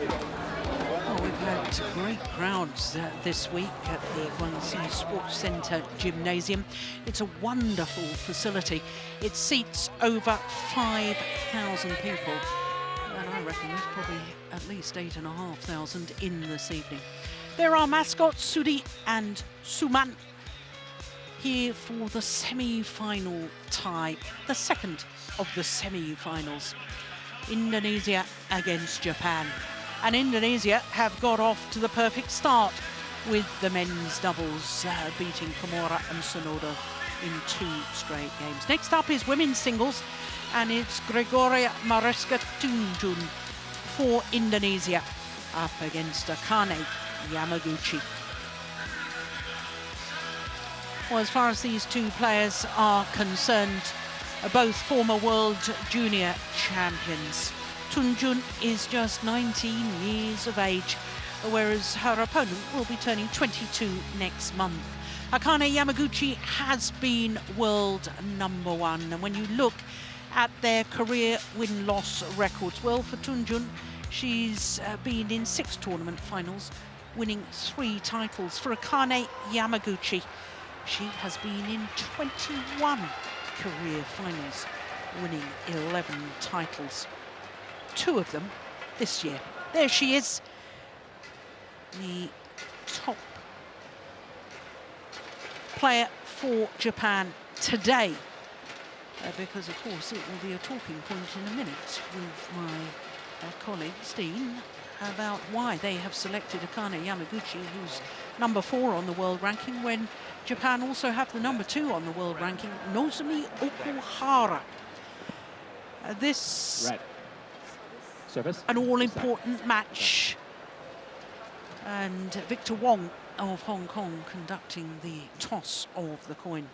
Well, we've had great crowds this week at the Guangxi Sports Centre Gymnasium. It's a wonderful facility. It seats over 5,000 people. And I reckon there's probably at least 8,500 in this evening. There are mascots Suri and Suman here for the semi-final tie, the second of the semi-finals. Indonesia against Japan. And Indonesia have got off to the perfect start with the men's doubles, beating Kimura and Sonoda in 2 straight games. Next up is women's singles, and it's Gregoria Mariska TUNJUNG for Indonesia up against Akane YAMAGUCHI. Well, as far as these two players are concerned, both former world junior champions. Tunjung is just 19 years of age, whereas her opponent will be turning 22 next month. Akane YAMAGUCHI has been world #1, and when you look at their career win-loss records, well, for Tunjung, she's been in 6 tournament finals, winning 3 titles. For Akane YAMAGUCHI, she has been in 21 career finals, winning 11 titles. 2 of them this year. There she is, the top player for Japan today, because of course it will be a talking point in a minute with my colleague Steen about why they have selected Akane YAMAGUCHI, who's #4 on the world ranking, when Japan also have the #2 on the world ranking, Nozomi Okuhara. This Service. An all-important match, and Victor Wong of Hong Kong conducting the toss of the coin.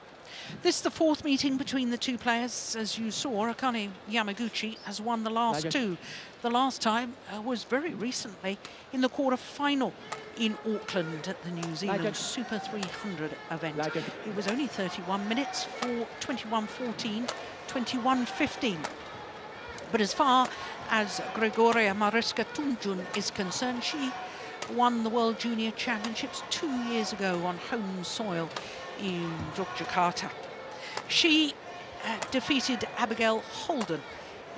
This is the 4th meeting between the two players. As you saw, Akane YAMAGUCHI has won the last 2. The last time was very recently in the quarter-final in Auckland at the New Zealand Super 300 event. It was only 31 minutes for 21-14, 21-15. But as far as Gregoria Mariska TUNJUNG is concerned, she won the World Junior Championships 2 years ago on home soil in Yogyakarta. She defeated Abigail Holden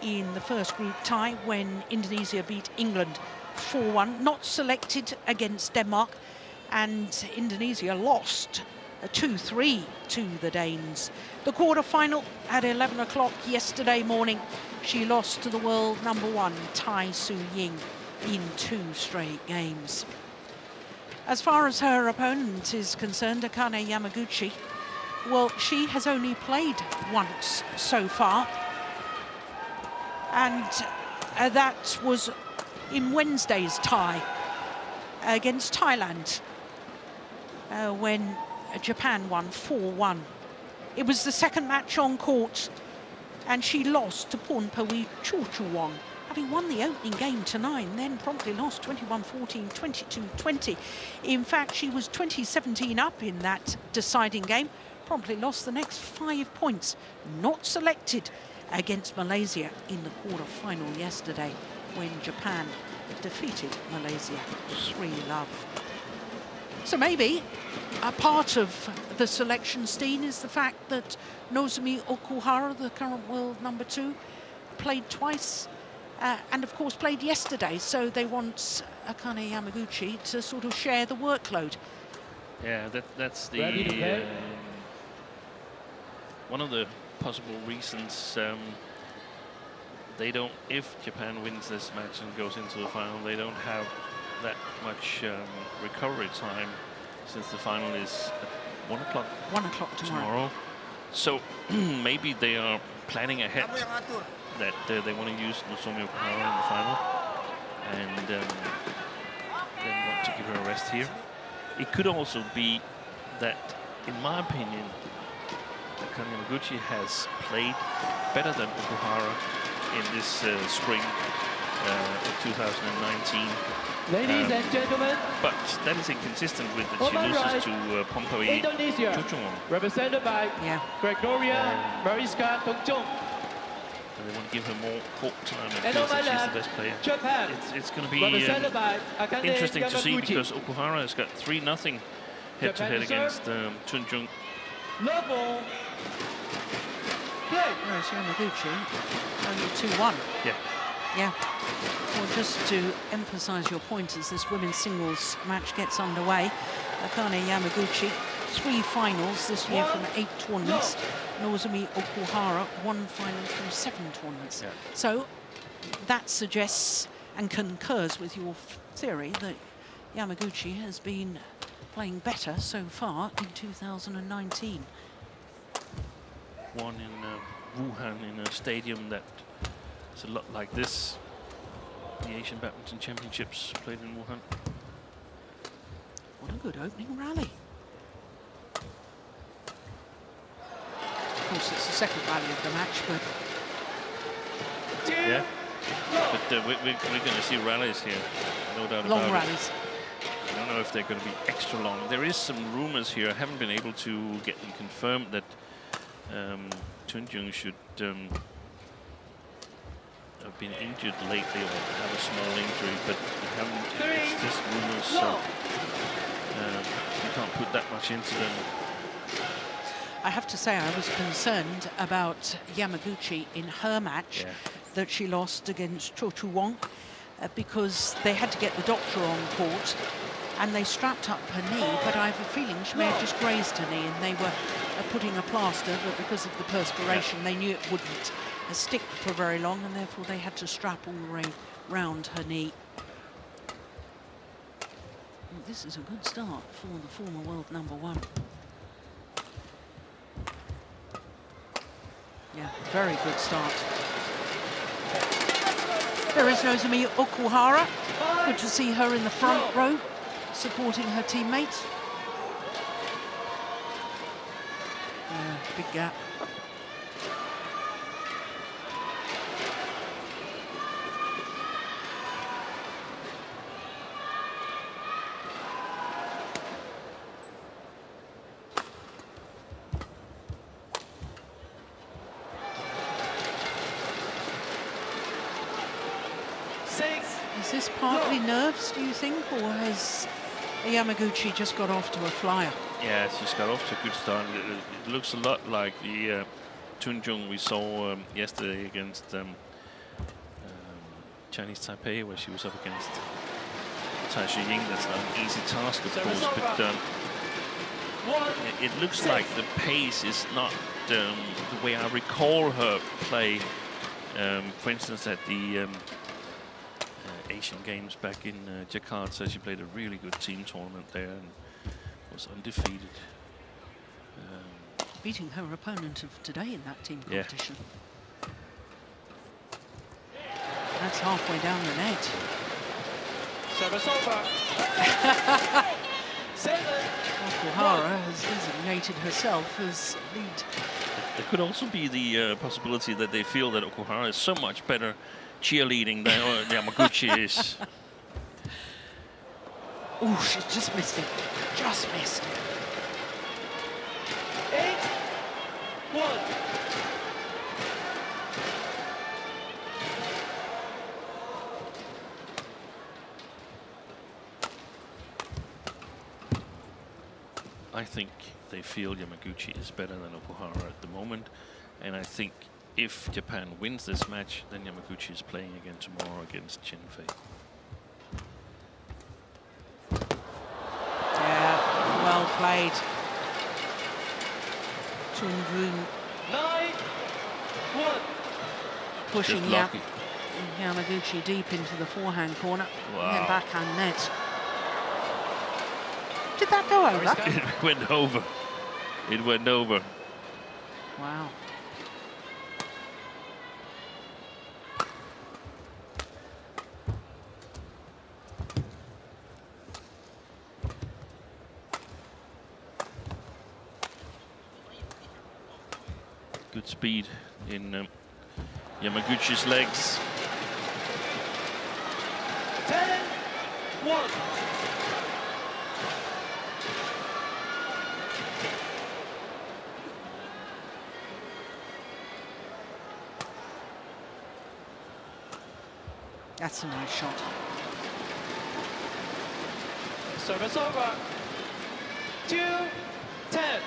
in the first group tie when Indonesia beat England 4-1, not selected against Denmark, and Indonesia lost 2-3 to the Danes. The quarter-final at 11 o'clock yesterday morning, she lost to the world #1, Tai Su Ying, in 2 straight games. As far as her opponent is concerned, Akane YAMAGUCHI, well, she has only played once so far, and that was in Wednesday's tie against Thailand, when Japan won 4-1. It was the 2nd match on court, and she lost to Pornpawi Chorchuwong, having won the opening game to 9, then promptly lost 21-14, 22-20. In fact, she was 20-17 up in that deciding game, promptly lost the next 5 points, not selected against Malaysia in the quarter-final yesterday when Japan defeated Malaysia 3-0. So maybe a part of the selection, Steen, is the fact that Nozomi Okuhara, the current world #2, played twice and of course played yesterday, so they want Akane YAMAGUCHI to sort of share the workload. Yeah, that's the one of the possible reasons. They don't, if Japan wins this match and goes into the final, they don't have that much recovery time, since the final is at 1 o'clock. 1 o'clock tomorrow. So maybe they are planning ahead that they want to use Nozomi Okuhara in the final, and then want to give her a rest here. It could also be that, in my opinion, Akane YAMAGUCHI has played better than Okuhara in this spring of 2019. Ladies and gentlemen, but that is inconsistent with that she loses to Pornpawi Chorchuwong, represented by Gregoria Mariska TUNJUNG. and they want to give her more court time and Hello, feels that my she's lad. the best player. Japan. It's going to be Represented by Akane interesting to see Yamaguchi. because Okuhara has got 3-0 head-to-head against TUNJUNG. Level. Play. Whereas Yamaguchi, only 2-1. Yeah. Yeah. Well, just to emphasise your point as this women's singles match gets underway, Akane Yamaguchi, 3 finals this year from 8 tournaments. Nozomi Okuhara, 1 final from 7 tournaments. Yeah. So that suggests and concurs with your theory that Yamaguchi has been playing better so far in 2019. Won in Wuhan in a stadium that is a lot like this. The Asian Badminton Championships played in Wuhan. What a good opening rally. Of course, it's the second rally of the match, but Yeah. But we're going to see rallies here, no doubt long about rallies. it. I don't know if they're going to be extra long. There is some rumors here. I haven't been able to get them confirmed that TUNJUNG should have been injured lately or have a small injury, but we haven't. It's just rumors, so you can't put that much into them. I have to say I was concerned about Yamaguchi in her match that she lost against Cho Chu-won because they had to get the doctor on court and they strapped up her knee, but I have a feeling she may have just grazed her knee and they were putting a plaster, but because of the perspiration they knew it wouldn't stick for very long and therefore they had to strap all the way round her knee. Well, this is a good start for the former world #1. Yeah, very good start. There is Nozomi Okuhara. Good to see her in the front row, supporting her teammates. Big gap. Is this partly nerves, do you think, or has Yamaguchi just got off to a flyer? Yeah, she's got off to a good start. It looks a lot like the TUNJUNG we saw yesterday against Chinese Taipei, where she was up against Tai Shi-ying. That's not an easy task, of course, but it looks like the pace is not the way I recall her play. For instance, at the Asian Games back in Jakarta, she played a really good team tournament there and was undefeated. Beating her opponent of today in that team competition. That's halfway down the net. Service over. Okuhara has designated herself as lead. There could also be the possibility that they feel that Okuhara is so much better cheerleading than Yamaguchi is. Oh, she just missed it. Just missed. 8-1. I think they feel Yamaguchi is better than Okuhara at the moment, and I think if Japan wins this match, then Yamaguchi is playing again tomorrow against Chen Fei. Yeah, well played. TUNJUNG 9-1. pushing Just lucky. Yamaguchi deep into the forehand corner. Wow. And then backhand net. Did that go over? It went over. It went over. Wow. Good speed in Yamaguchi's legs. 10-1. That's a nice shot. Service over. 2-10.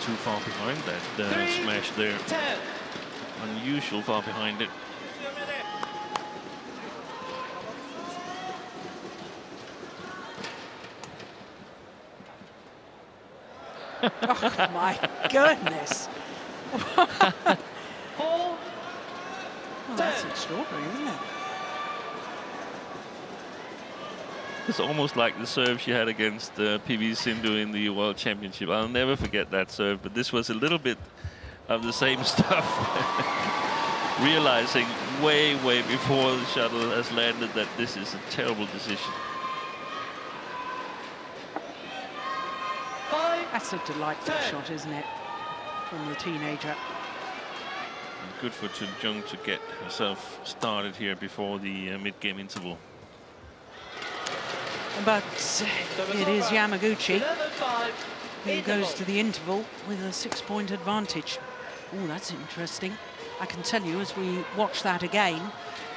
Too far behind that smash there. 10. Unusual far behind it. Oh my goodness. Well, that's extraordinary, isn't it? It's almost like the serve she had against PV Sindhu in the World Championship. I'll never forget that serve, but this was a little bit of the same stuff. Realizing way before the shuttle has landed that this is a terrible decision. That's a delightful shot, isn't it, from the teenager. And good for TUNJUNG to get herself started here before the mid-game interval. But it is Yamaguchi who goes to the interval with a 6-point advantage. Oh, that's interesting. I can tell you, as we watch that again,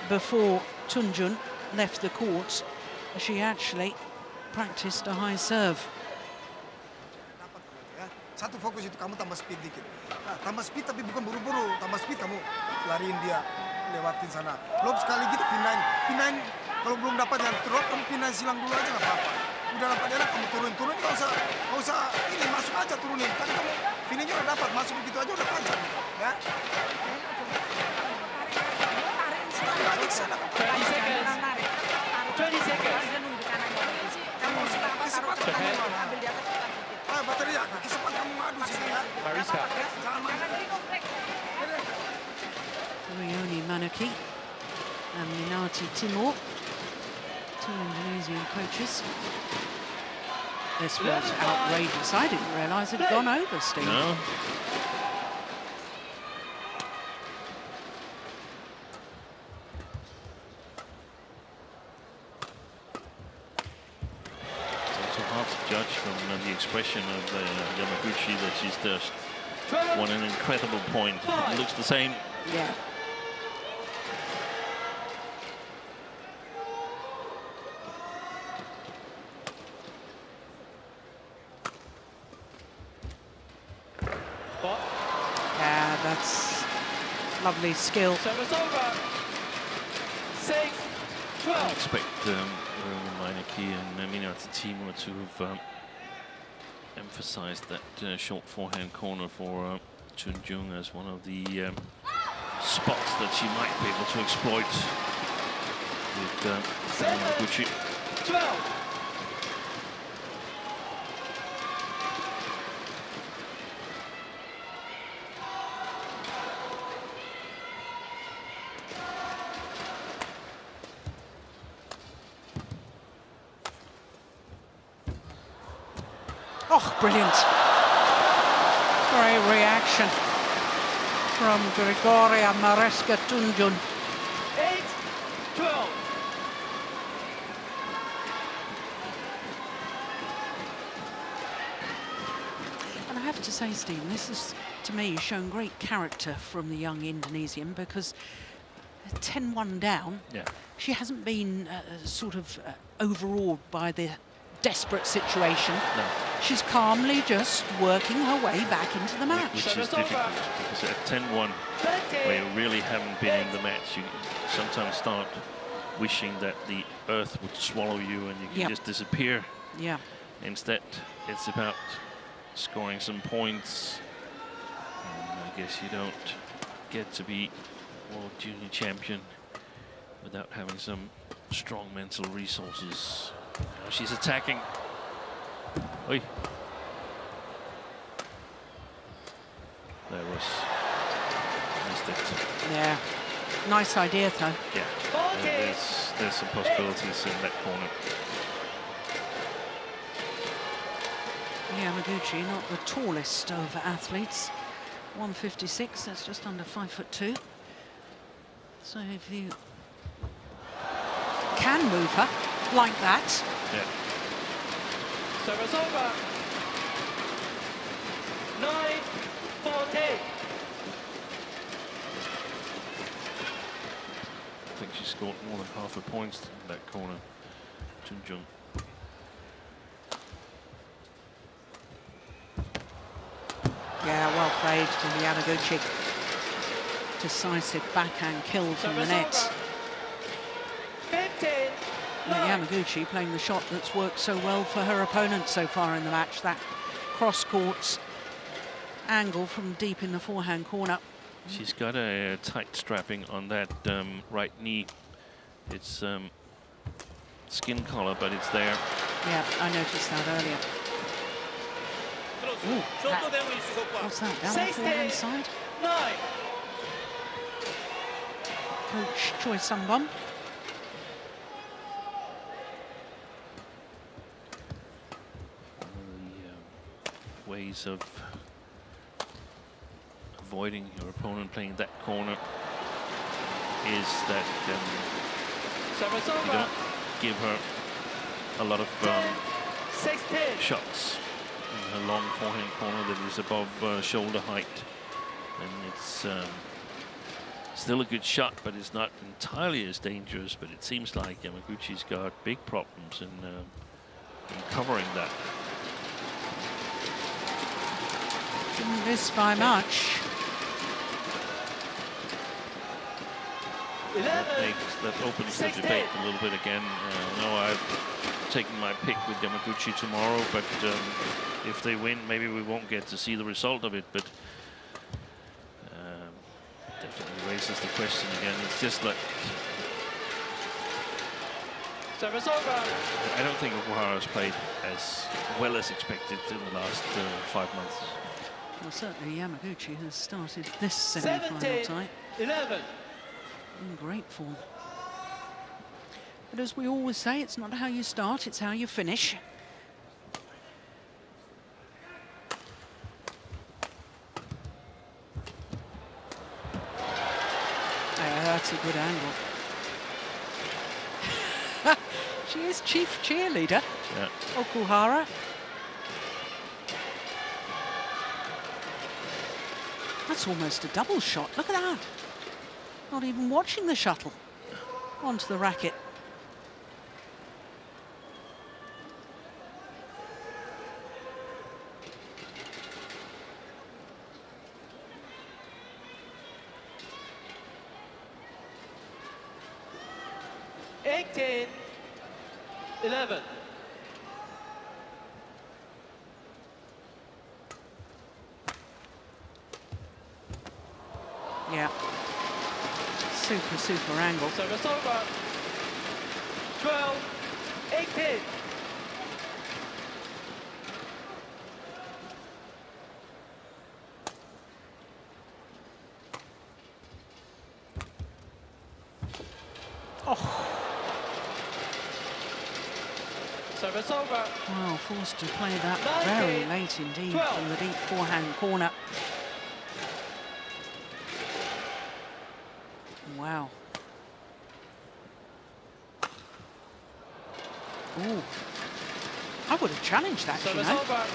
before TUNJUNG left the court, she actually practiced a high serve. Satu fokus itu kamu tambah speed dikit. Nah, tambah speed tapi bukan buru-buru, tambah speed kamu lariin dia, lewatin sana. Lob sekali gitu pindahin. Kalau belum dapat yang drop, kamu pindahin silang dulu aja nggak apa-apa. Udah dapat dia kamu turun nggak usah ini masuk aja turunin. Kan kamu finishnya udah dapat, masuk begitu aja udah tajam, ya. 20 seconds. 20 seconds. Mariska. Rioni Manuki and Minati Timur, two Indonesian coaches. This was outrageous. I didn't realise it had gone over, Steve. No. Judge from the expression of Yamaguchi that she's just won an incredible point. It looks the same. Yeah. Yeah, that's lovely skill. Service over. 6-12. I expect Meineke and Minati Timur to have emphasized that short forehand corner for TUNJUNG as one of the spots that she might be able to exploit with Yamaguchi. 12. Oh, brilliant. Great reaction from Gregoria Mariska TUNJUNG. 8-12. And I have to say, Steve, this is, to me, shown great character from the young Indonesian, because 10-1 down, yeah, she hasn't been sort of overawed by the desperate situation. no. She's calmly just working her way back into the match. Which is difficult, because at 10-1, where you really haven't been in the match, you sometimes start wishing that the earth would swallow you and you can just disappear. Yeah. Instead, it's about scoring some points. And I guess you don't get to be World Junior Champion without having some strong mental resources. Now she's attacking. Oi. There was missed it. Yeah. Nice idea, though. Yeah. There's some possibilities in that corner. Yamaguchi, not the tallest of athletes. 156, that's just under 5'2". So if you can move her like that. Yeah. Service over. 9-14. I think she scored more than half her points in that corner, TUNJUNG. Yeah, well played from Yamaguchi. Decisive backhand kill from the net. 15. Yamaguchi playing the shot that's worked so well for her opponent so far in the match, that cross-court angle from deep in the forehand corner. She's got a tight strapping on that right knee. It's skin collar, but it's there. Yeah, I noticed that earlier. Ooh, what's that, down the forehand side? 9. Coach Choi Sung-bum. The ways of avoiding your opponent playing that corner is that Service you over. don't give her a lot of 16. shots in her long forehand corner that is above shoulder height, and it's still a good shot, but it's not entirely as dangerous. But it seems like Yamaguchi's got big problems in covering that. Didn't miss by much. That opens the debate a little bit again. No, I've taken my pick with Yamaguchi tomorrow, but if they win, maybe we won't get to see the result of it. But definitely raises the question again. It's just like, Service over. I don't think Okuhara's played as well as expected in the last 5 months. Well, certainly Yamaguchi has started this semi-final tie 11. in great form. But as we always say, it's not how you start, it's how you finish. Yeah, that's a good angle. She is chief cheerleader, Yeah. Okuhara. That's almost a double shot. Look at that. Not even watching the shuttle onto the racket. $18, 11. Yeah. Super angle. Service over. 12, 18. Oh, Service over. wow, forced to play that very late indeed from the deep forehand corner. Wow. Ooh. I would have challenged that, you Service know. over.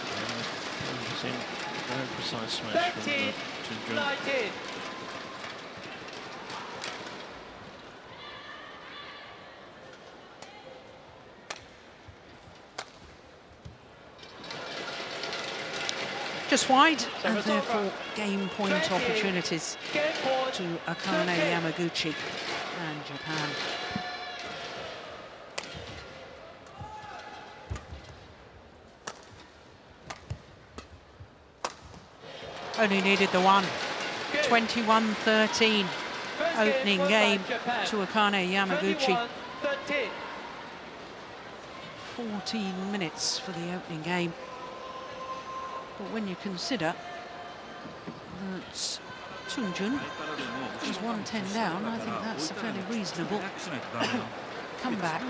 Very precise smash from 13, TUNJUNG. 19. Just wide, and Service therefore over. game point 20. opportunities Game point. to Akane 20. Yamaguchi and Japan. Only needed the one. 21-13 opening game to Akane Yamaguchi. 13. 14 minutes for the opening game. But when you consider that TUNJUNG is 1-10 down, I think that's a fairly reasonable comeback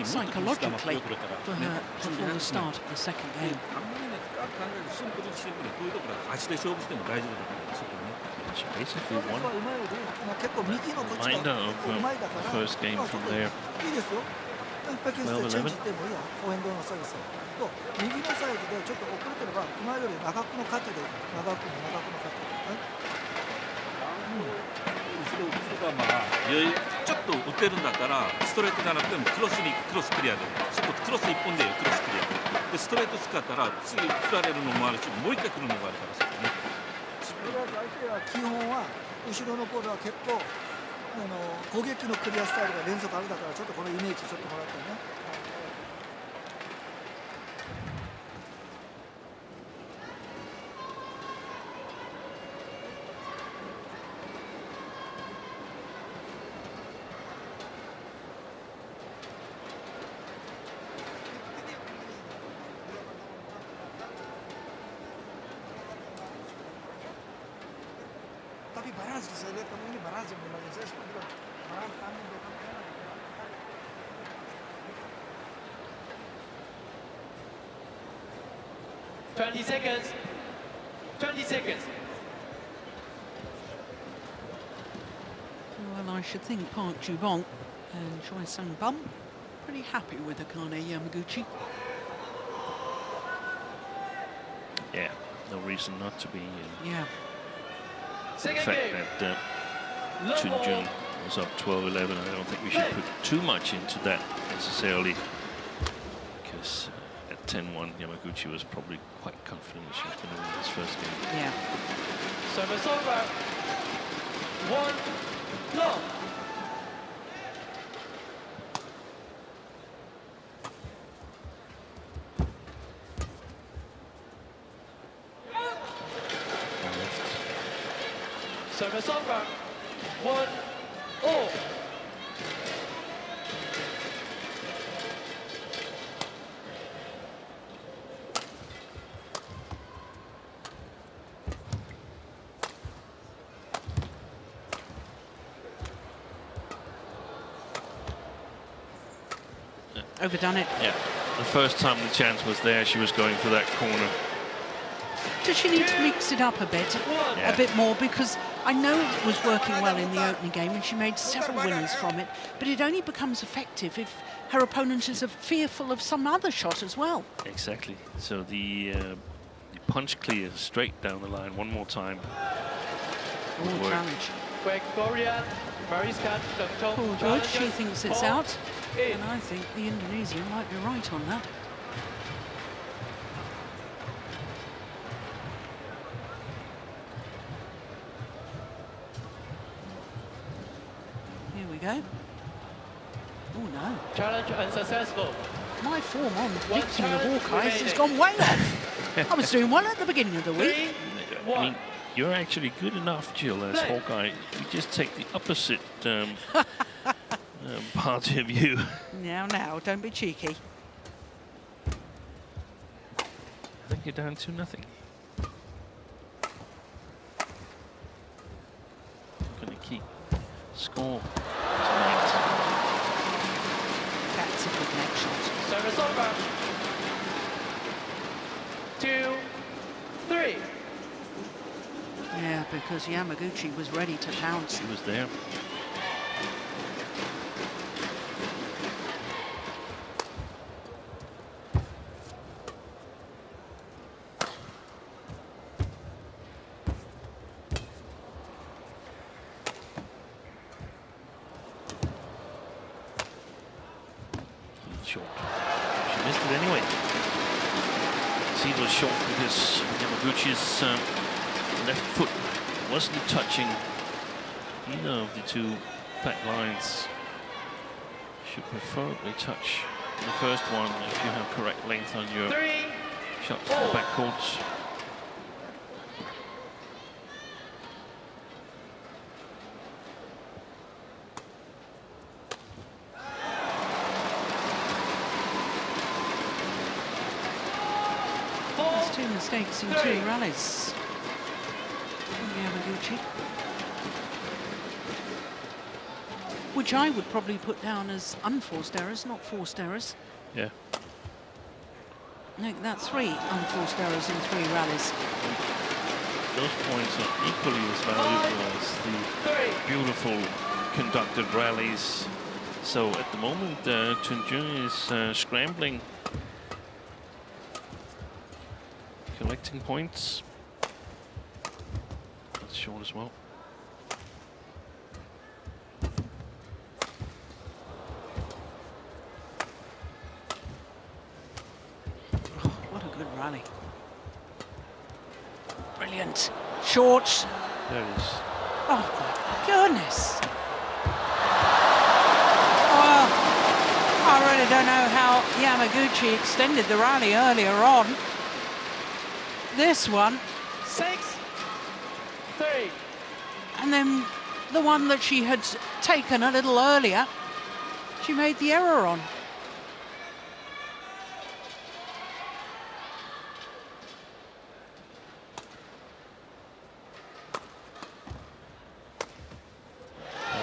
psychologically for her before the start of the second game. She basically そう won うまいよね。結構右のこっち reminder が of うまいだから the first game from there. いいですよ。バックスでチェンジしてもいいや。フォーエンドのサービスと右のサイドでちょっと遅れてれば今より長くのカットで長くのカット。後ろがまあちょっと打てるんだったらストレートじゃなくてもクロスクリアでそこクロス1本でクロスクリアでストレート使ったら次振られるのもあるしもう一回来るのもあるからそこね。とりあえず相手は基本は後ろのボールは結構攻撃のクリアスタイルが連続あるだからちょっとこのイメージちょっともらったね。Tapi balance saya lihat kamu ini balance yang benar saya sempat bilang balance kamu belakang kanan. 20 seconds. 20 seconds. Well, I should think Park Ju-bong and Choi Sang-bum pretty happy with Akane Yamaguchi. Yeah, no reason not to be. Yeah. The Second fact game. that Tunjung was up 12-11, I don't think we should put too much into that necessarily, because at 10-1 Yamaguchi was probably quite confident that she was going to win this first game. Yeah. Service over. 1 long. Service over. 1 all. Overdone it. Yeah, the first time the chance was there, she was going for that corner. Does she need to mix it up a bit? Yeah. A bit more, because I know it was working well in the opening game and she made several winners from it, but it only becomes effective if her opponent is fearful of some other shot as well. Exactly. So the punch clear straight down the line one more time. Oh, Work. challenge. Gregoria Mariska Poor TUNJUNG. George, she thinks it's out, In. and I think the Indonesian might be right on that. Here we go. Oh no. Challenge unsuccessful. My form on predicting the challenge Hawkeyes has remaining. gone way off. I was doing well at the beginning of the 3 week. I 1. mean, you're actually good enough, Jill, as Play. Hawkeye. You just take the opposite part of you. Now, don't be cheeky. I think you're down 2-0. Going to keep score tonight. That's a good neck shot. Service over. 2 3. Yeah, because Yamaguchi was ready to pounce. She was there. Short. She missed it anyway. See, it was short because Yamaguchi's left foot wasn't touching either of the two back lines. Should preferably touch the first one if you have correct length on your 3 shots to the back courts. There's 2 mistakes in 2 rallies from Yamaguchi, which I would probably put down as unforced errors, not forced errors. Yeah. No, that's 3 unforced errors in 3 rallies. those points are equally as valuable as the beautiful conducted rallies. So at the moment, TUNJUNG is scrambling, collecting points. That's short as well. Oh, what a good rally. Brilliant. Short. There it is. Oh, my goodness. Well, I really don't know how Yamaguchi extended the rally earlier on. This one. 6-3. And then the one that she had taken a little earlier, she made the error on.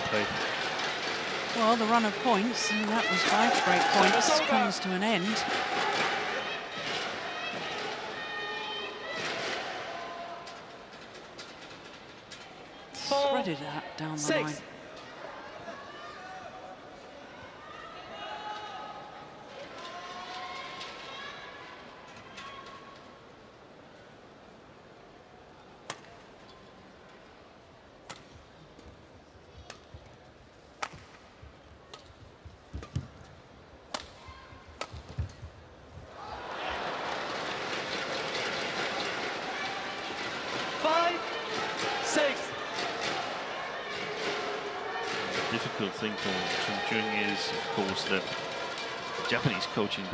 Okay. Well, the run of points, and that was 5 break points, comes to an end. Threaded that down the line. 6. Difficult thing for TUNJUNG is, of course, that the Japanese coaching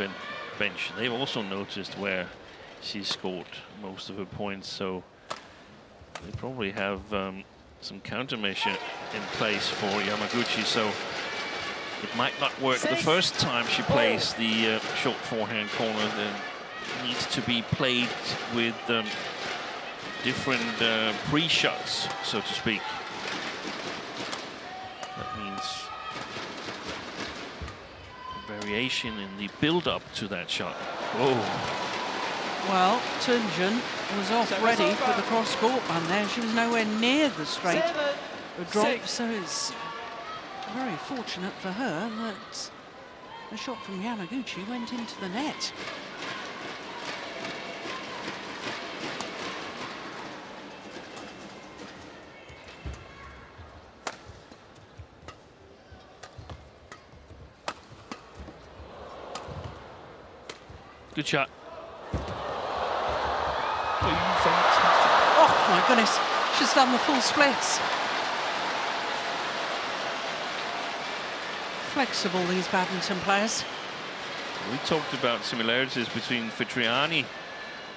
bench, they've also noticed where she scored most of her points, so they probably have some countermeasure in place for Yamaguchi, so it might not work the first time she plays the short forehand corner. Then needs to be played with different pre-shots, so to speak. That means variation in the build-up to that shot. Whoa. Well, TUNJUNG was off ready for the cross-court run there. She was nowhere near the straight drop, so it's very fortunate for her that the shot from Yamaguchi went into the net. Good shot. Oh my goodness, she's done the full splits. Flexible, these badminton players. We talked about similarities between Fitriani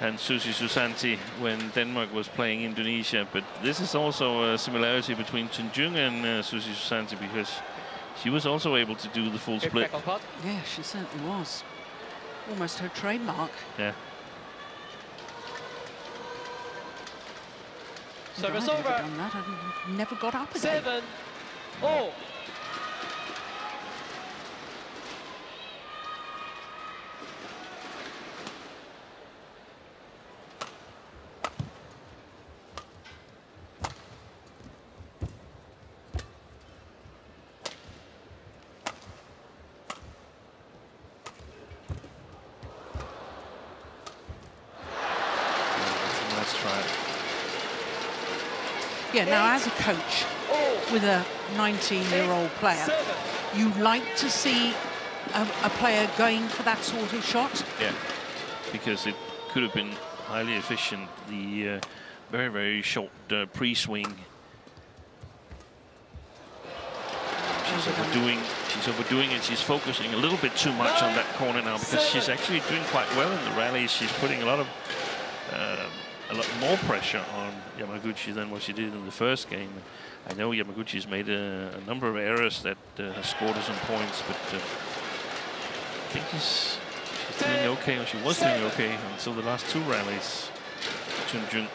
and Susi Susanti when Denmark was playing Indonesia, but this is also a similarity between TUNJUNG and Susi Susanti, because she was also able to do the full split. Yeah, she certainly was. Almost her trademark. Yeah. If I'd ever done that, I'd never got up again. 7-all. Yeah, now as a coach with a 19-year-old player, you like to see a player going for that sort of shot. Yeah, because it could have been highly efficient. The very, very short pre-swing. She's overdoing it. She's focusing a little bit too much on that corner now, because she's actually doing quite well in the rallies. She's putting a lot more pressure on Yamaguchi than what she did in the first game. I know Yamaguchi's made a number of errors that has scored her some points, but I think she's doing okay, or she was doing okay until the last 2 rallies. TUNJUNG.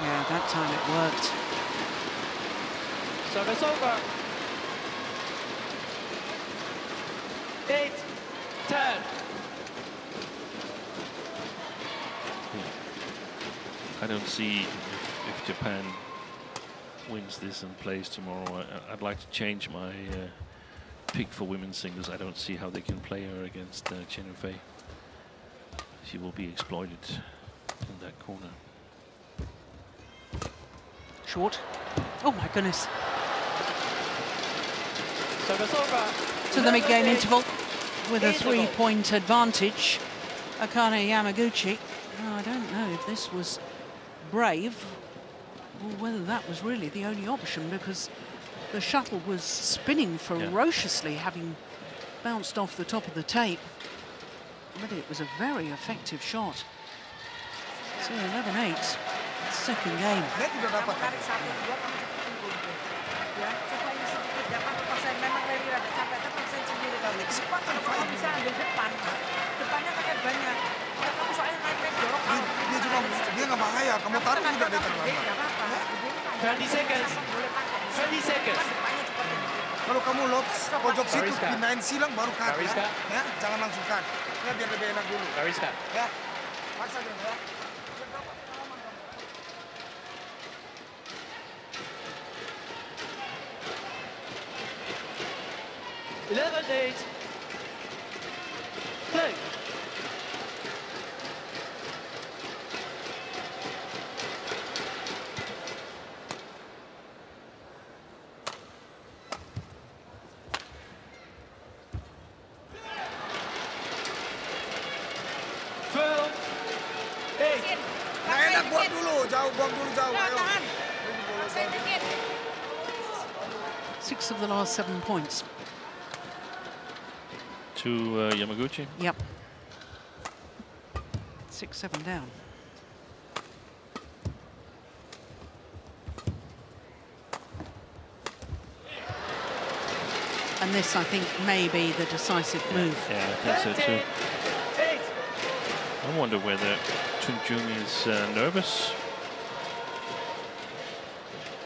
Yeah, that time it worked. Service over. 8, 10. I don't see if Japan wins this and plays tomorrow. I'd like to change my pick for women's singles. I don't see how they can play her against Chen Yunfei. She will be exploited in that corner. Short. Oh my goodness. Service over. To the mid-game 11-8. interval with a Interval. 3-point advantage. Akane Yamaguchi. Oh, I don't know if this was brave or whether that was really the only option, because the shuttle was spinning ferociously, having bounced off the top of the tape. But it was a very effective shot. So 11-8, second game. Net udah dapat. Tarik 1, 2, kamu cepat unggul. Ya, coba ini sedikit dapat persen. Memang Rally rada capek, tapi persen sendiri kamu. Kesempatan Kalau kamu bisa ambil depan, depannya pakai banyak. Ya, kamu soalnya naik jorok. Dia cuma dia nggak bahaya. Kamu tarik udah dia terlambat. Nggak apa-apa. 20 seconds. Boleh pakai. 20 seconds. Depannya cepat. Kalau kamu lobs pojok situ, Mariska. pindahin silang baru cut Mariska. ya. Jangan langsung cut. Ya biar lebih enak dulu. Mariska. Ya. Maksa dulu ya. 11-8. Play. Nah, enak buang dulu, jauh buang dulu jauh. Ayo. Paksain dikit. 6 of the last 7 points. To Yamaguchi. Yep. 6-7 down. And this, I think, may be the decisive move. Yeah, I think so too. 8. I wonder whether Tunjung is nervous,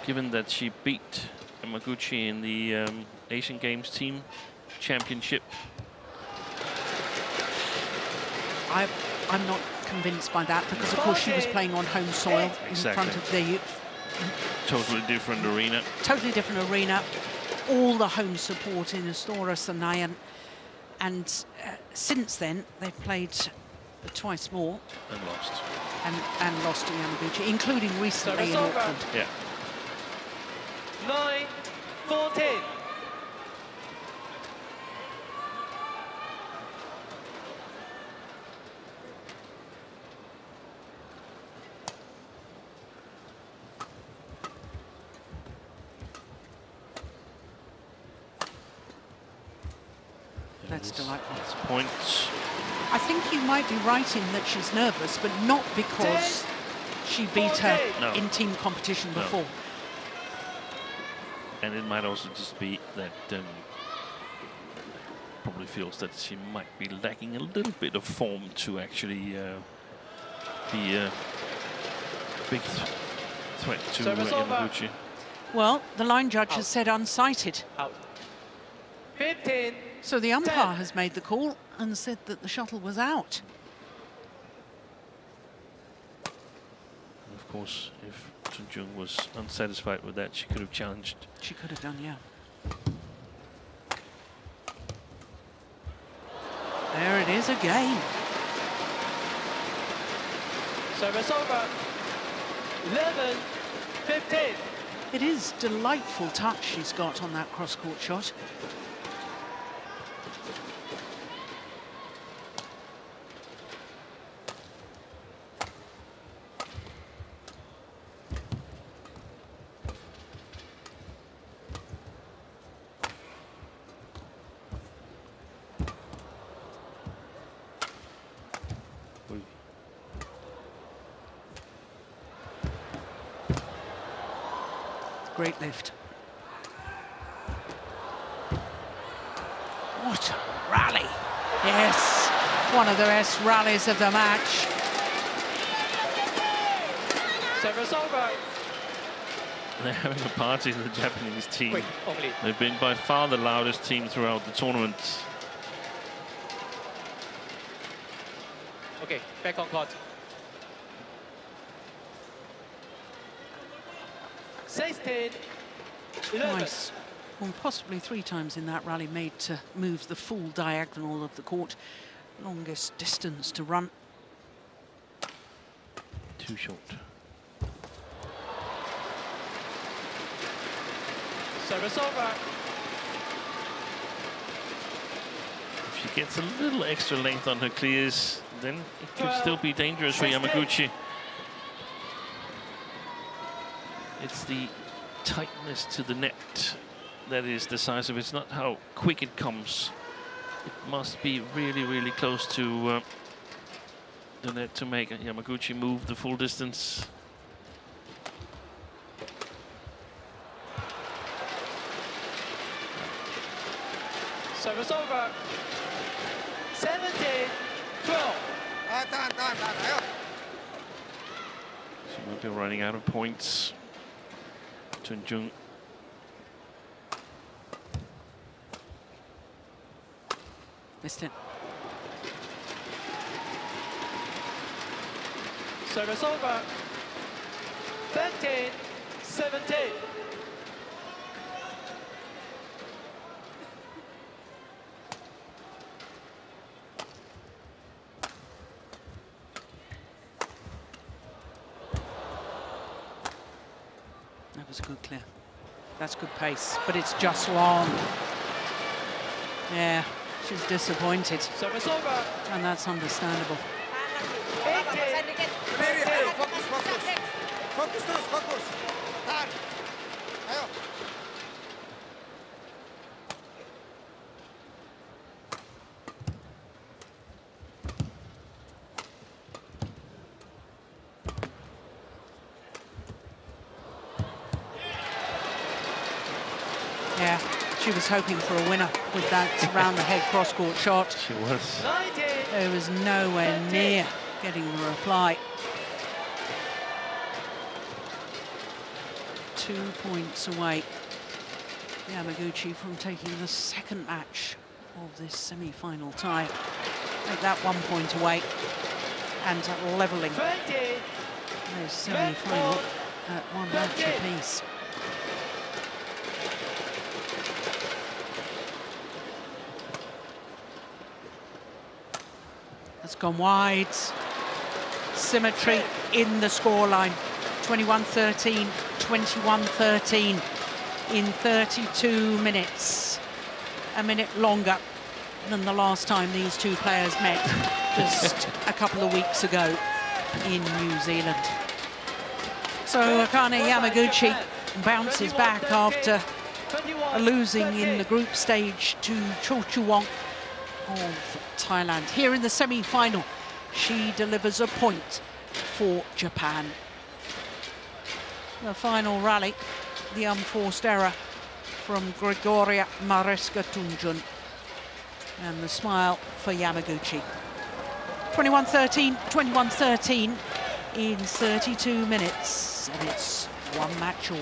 given that she beat Yamaguchi in the Asian Games team championship. I'm not convinced by that, because of course she was playing on home soil in front of the Totally different arena. totally different arena, all the home support in Astora Senayan, and since then they've played twice more And lost. and lost to Yamaguchi, including recently in Service over. Auckland. Yeah. 9-14. That's delightful. That's points. I think you might be right in that she's nervous, but not because she beat her No. in team competition No. before. And it might also just be that probably feels that she might be lacking a little bit of form to actually be a big threat to Service over. Yamaguchi. Well, the line judge has Out. said unsighted. Out. 15. So the umpire 10. has made the call and said that the shuttle was out. And of course, if Tunjung was unsatisfied with that, she could have challenged. She could have done, yeah. There it is again. Service over. 11-15. It is delightful touch she's got on that cross-court shot. Great lift. What a rally. Yes, one of the best rallies of the match. Service over. They're having a party, the Japanese team. Quick, only. They've been by far the loudest team throughout the tournament. Okay, back on court. 16, 11. Twice, or possibly 3 times in that rally, made to move the full diagonal of the court. Longest distance to run. Too short. Service over. If she gets a little extra length on her clears, then it could still be dangerous for Yamaguchi. It's the tightness to the net that is decisive. It's not how quick it comes. It must be really, really close to the net to make Yamaguchi move the full distance. Service over. 17, 12. Tahan, ayo. She might be running out of points. Tunjung. Missed it. Service over. 13, 17. That was a good clear. That's good pace, but it's just long. Yeah, she's disappointed, Service over. and that's understandable. Berdiri, ayo, fokus. Fokus terus, fokus. Tahan. Ayo. Yeah, she was hoping for a winner with that round-the-head cross-court shot. She was. 19. It was nowhere near getting the reply. 2 points away, Yamaguchi, from taking the second match of this semi-final tie. Take that 1 point away and levelling 20. this semi-final at 1 match apiece. That's gone wide. Symmetry in the scoreline. 21-13, 21-13 in 32 minutes. A minute longer than the last time these two players met just a couple of weeks ago in New Zealand. So Akane Yamaguchi bounces back after losing in the group stage to Cho Chu-won of Thailand. Here in the semi-final, she delivers a point for Japan. The final rally, the unforced error from Gregoria Mariska TUNJUNG, and the smile for Yamaguchi. 21-13, 21-13 in 32 minutes, and it's 1 match all.